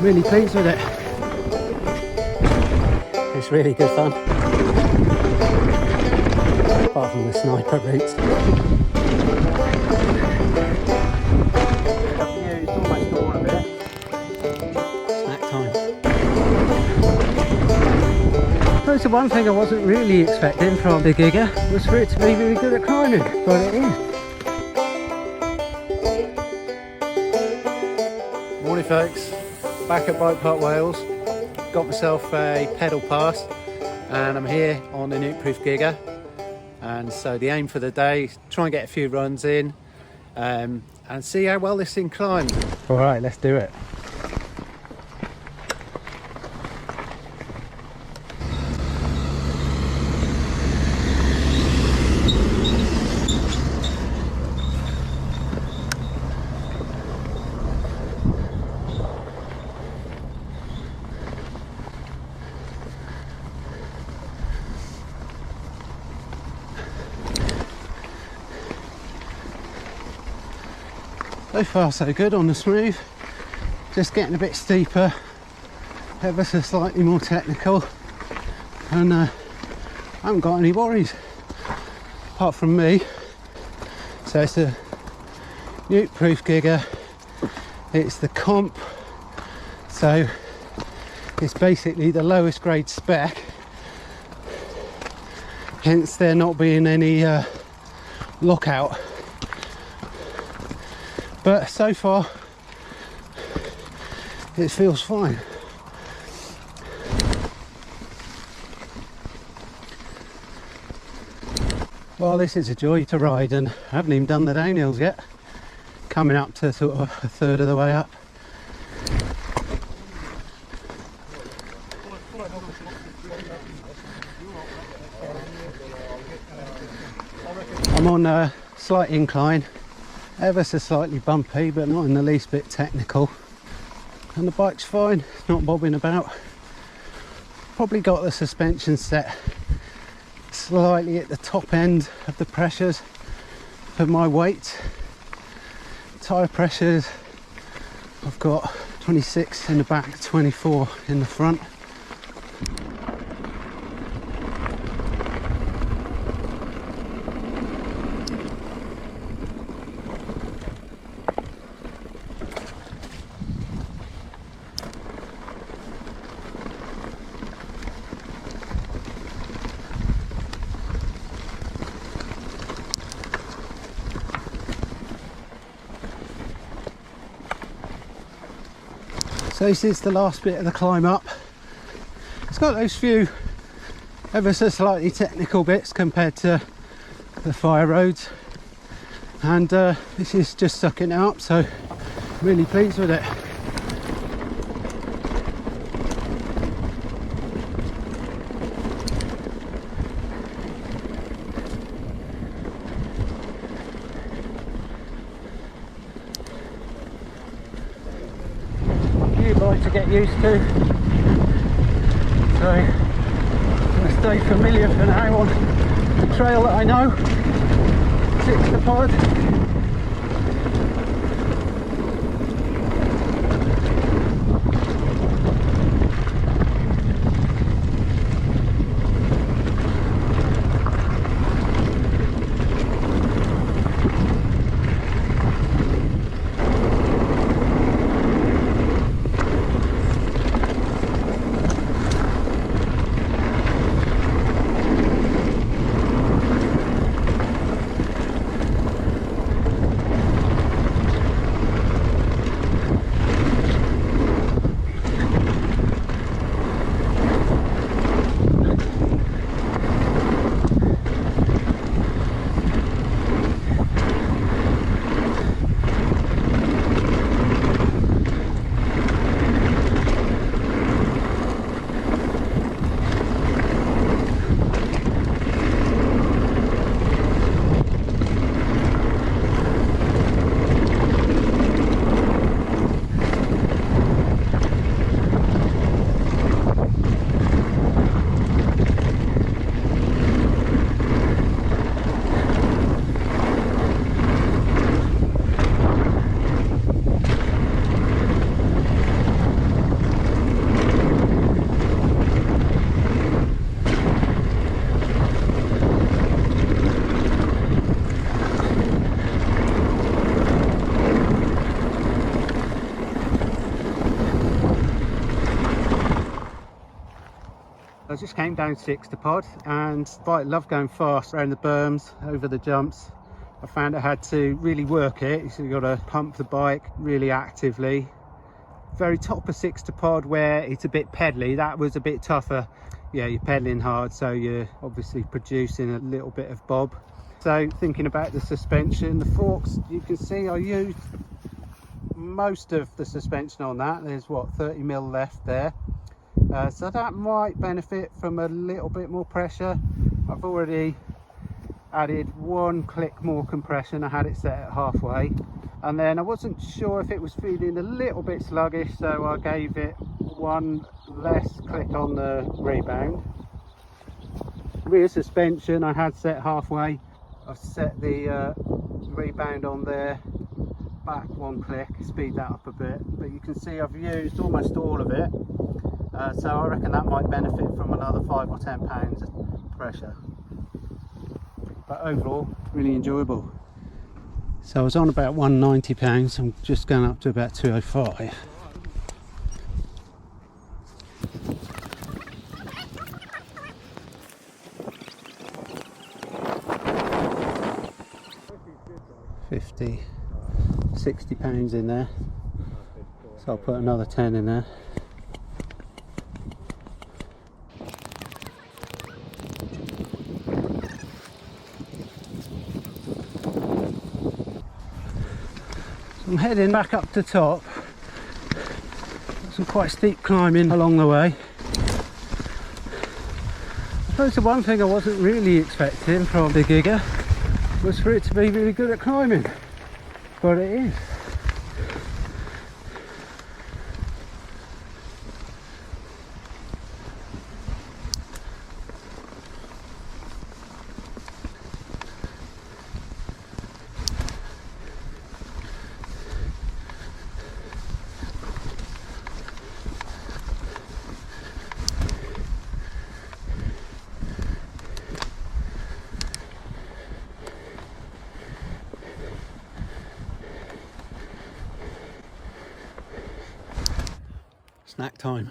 Really pleased with it. It's really good fun. Apart from the sniper routes. Snack time. So one thing I wasn't really expecting from the Giga was for it to be really good at climbing, but it is. Morning folks, back at Bike Park Wales. Got myself a pedal pass and I'm here on the Nukeproof GIGA. And so the aim for the day is try and get a few runs in and see how well this thing climbs. All right, let's do it. So far so good on the smooth, just getting a bit steeper, ever so slightly more technical, and I haven't got any worries apart from me. So it's a Nukeproof GIGA, it's the comp, so it's basically the lowest grade spec, hence there not being any lockout. But so far, it feels fine. Well, this is a joy to ride, and I haven't even done the downhills yet. Coming up to sort of a third of the way up. I'm on a slight incline. Ever so slightly bumpy, but not in the least bit technical, and the bike's fine, it's not bobbing about. Probably got the suspension set slightly at the top end of the pressures for my weight. Tyre pressures, I've got 26 in the back, 24 in the front. So this is the last bit of the climb up. It's got those few ever so slightly technical bits compared to the fire roads, and this is just sucking it up, so really pleased with it. Bike to get used to, so I'm going to stay familiar for now on the trail that I know. 6 the pod. just came down 6 to pod, and I love going fast around the berms, over the jumps. I found I had to really work it, so you've got to pump the bike really actively. Very top of 6 to pod where it's a bit pedally, that was a bit tougher. Yeah, you're pedaling hard, so you're obviously producing a little bit of bob. So thinking about the suspension, the forks, you can see I used most of the suspension on that. There's what, 30mm left there. So that might benefit from a little bit more pressure. I've already added 1 click more compression. I had it set at halfway, and then I wasn't sure if it was feeling a little bit sluggish, so I gave it 1 less click on the rebound. Rear suspension I had set halfway. I've set the rebound on there, back 1 click, speed that up a bit, but you can see I've used almost all of it. So I reckon that might benefit from another 5 or 10 pounds of pressure. But overall, really enjoyable. So I was on about £190, I'm just going up to about 205. £60 in there, so I'll put another 10 in there. I'm heading back up to top. Some quite steep climbing along the way. I suppose the one thing I wasn't really expecting from the Giga was for it to be really good at climbing, but it is. Snack time.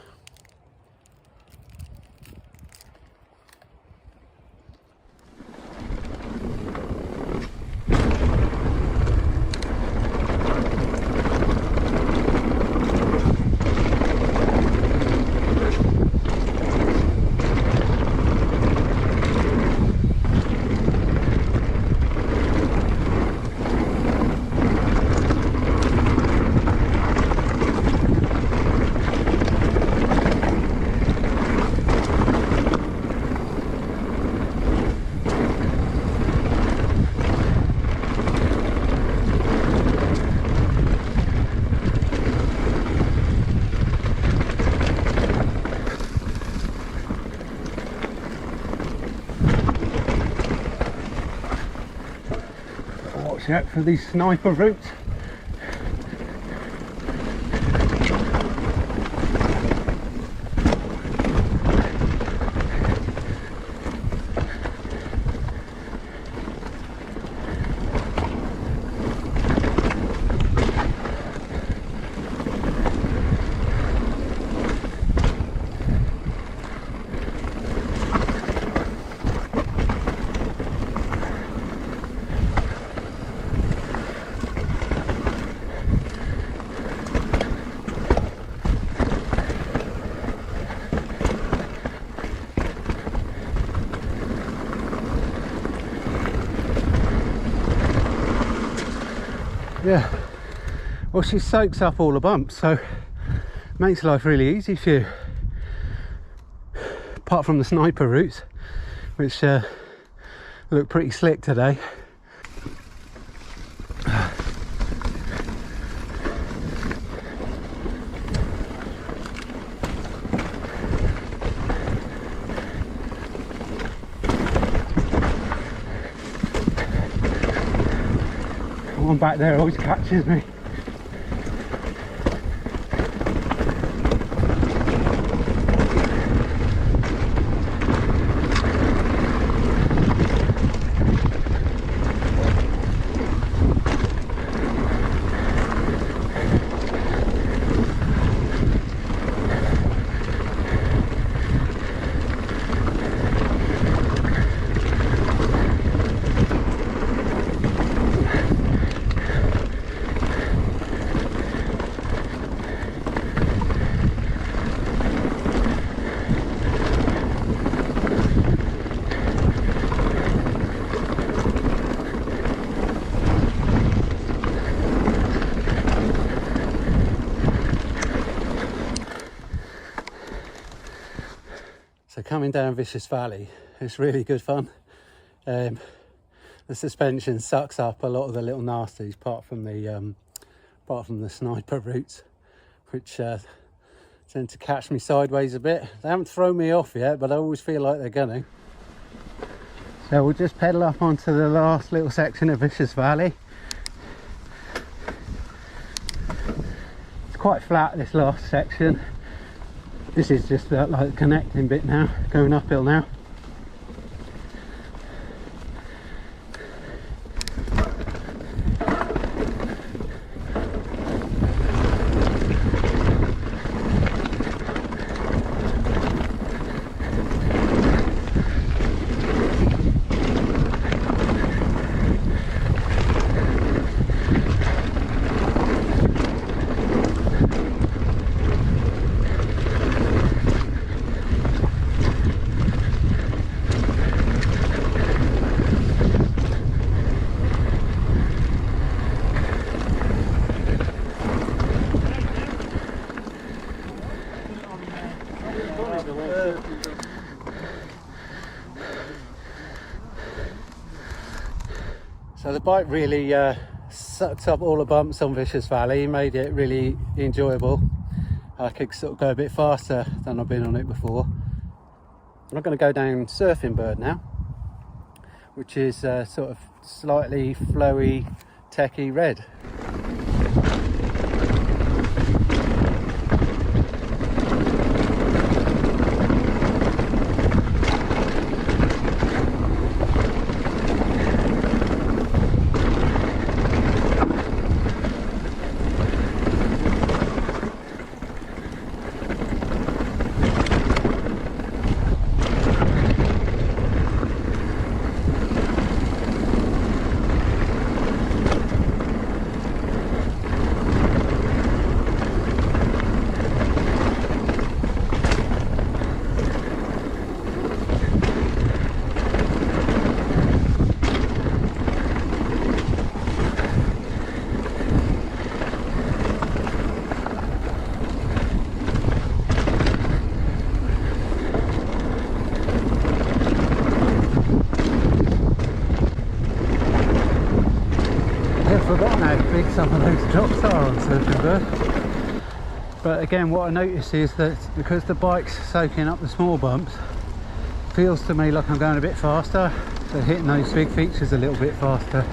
Watch out for these sniper routes. Yeah, well, she soaks up all the bumps, so makes life really easy for you, apart from the sniper routes, which look pretty slick today. One back there always catches me. coming down Vicious Valley. It's really good fun. The suspension sucks up a lot of the little nasties, apart from the sniper routes, which tend to catch me sideways a bit. They haven't thrown me off yet, but I always feel like they're going to. So we'll just pedal up onto the last little section of Vicious Valley. It's quite flat, this last section. This is just like the connecting bit now, going uphill now. So the bike really sucked up all the bumps on Vicious Valley, made it really enjoyable. I could sort of go a bit faster than I've been on it before. I'm going to go down Surfing Bird now, which is sort of slightly flowy, techy red. Forgotten how big some of those drops are on Surfing Bird. But again, what I notice is that because the bike's soaking up the small bumps, it feels to me like I'm going a bit faster, so hitting those big features a little bit faster.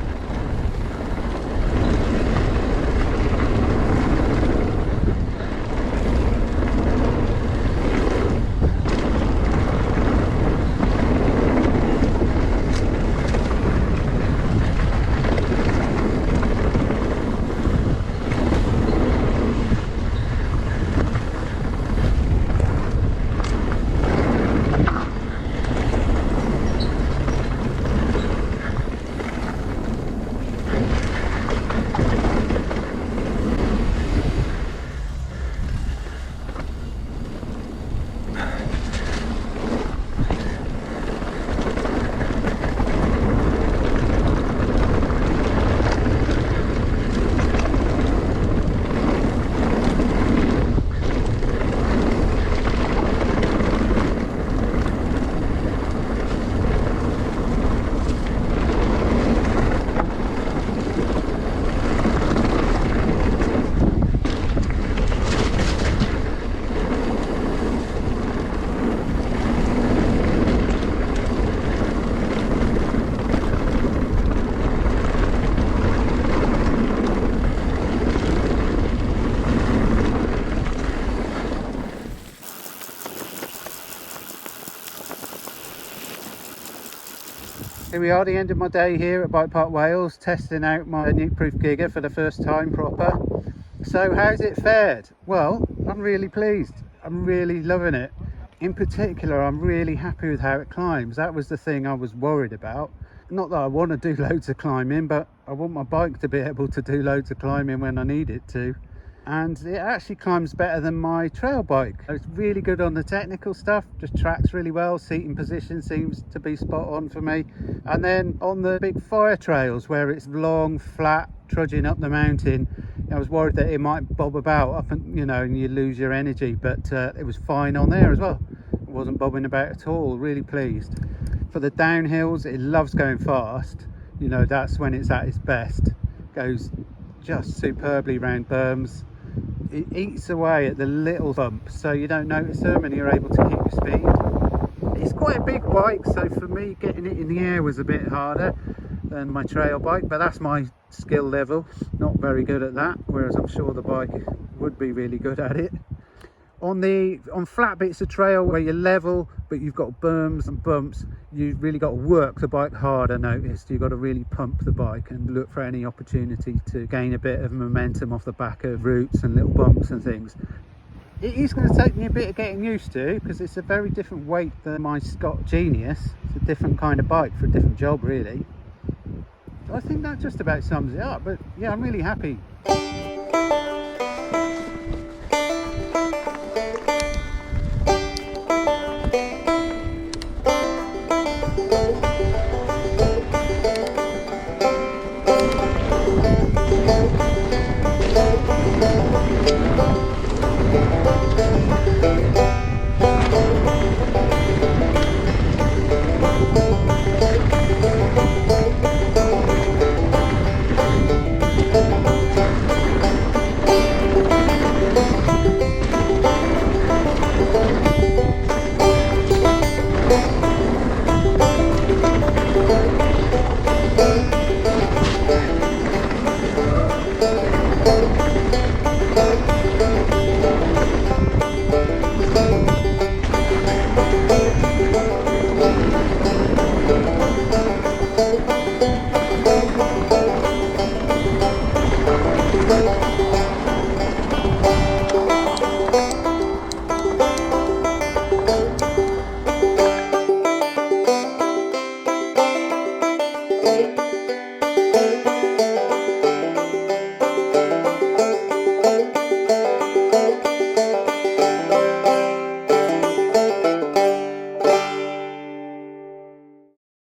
Here we are, the end of my day here at Bike Park Wales, testing out my Nukeproof GIGA for the first time proper. So how's it fared? Well, I'm really pleased. I'm really loving it. In particular, I'm really happy with how it climbs. That was the thing I was worried about. Not that I want to do loads of climbing, but I want my bike to be able to do loads of climbing when I need it to. And it actually climbs better than my trail bike. It's really good on the technical stuff, just tracks really well, seating position seems to be spot on for me. And then on the big fire trails where it's long, flat, trudging up the mountain, I was worried that it might bob about up and, you know, and you lose your energy, but it was fine on there as well. wasn't bobbing about at all. Really pleased. For the downhills, it loves going fast. You know, that's when it's at its best. Goes just superbly round berms. It eats away at the little bumps, so you don't notice them and you're able to keep your speed. It's quite a big bike, so for me getting it in the air was a bit harder than my trail bike, but that's my skill level. Not very good at that, whereas I'm sure the bike would be really good at it. On flat bits of trail where you're level but you've got berms and bumps, you've really got to work the bike hard. I noticed you've got to really pump the bike and look for any opportunity to gain a bit of momentum off the back of roots and little bumps and things. It is going to take me a bit of getting used to, because it's a very different weight than my Scott Genius. It's a different kind of bike for a different job, really. So I think that just about sums it up, but yeah, I'm really happy.